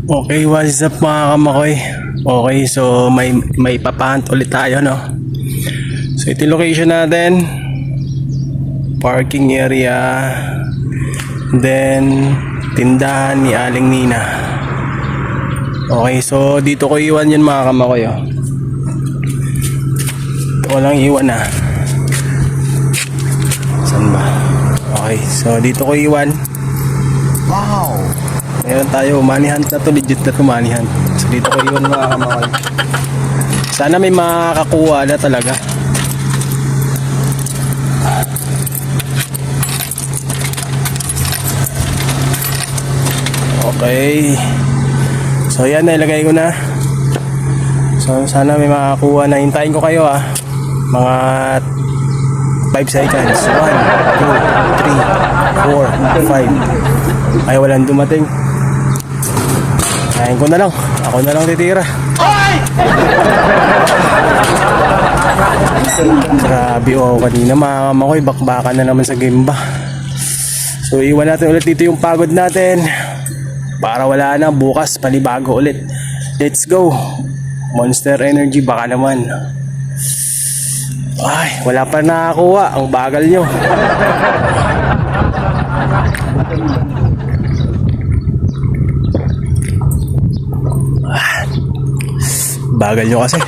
Okay, what's up mga kamakoy? Okay, so may papahunt ulit tayo, no? So ito yung location natin. Parking area. Then tindahan ni Aling Nina. Okay, so dito ko iwan yun mga kamakoy, oh. Ito ko lang iwan, ah. Saan ba? Okay, so dito ko iwan. Wow! Meron tayo, money hunt na to, legit na to money hunt. So dito ko iwan mga kamakoy. Sana may makakakuha na talaga. Okay. So yan, nilagay ko na. So sana may makakakuha na. Hintayin ko kayo, ah. Mga 5 seconds. 1, 2, 3, 4, 5. Ay, walang dumating. Kain ko na lang. Ako na lang titira. Grabe, oh. Kanina mga kamakoy, bakbakan na naman sa Gimba. So iwan natin ulit dito yung pagod natin. Para wala na, bukas panibago ulit. Let's go. Monster Energy, baka naman. Ay, wala pa nakakuha. Ang bagal nyo. Bagal nyo kasi.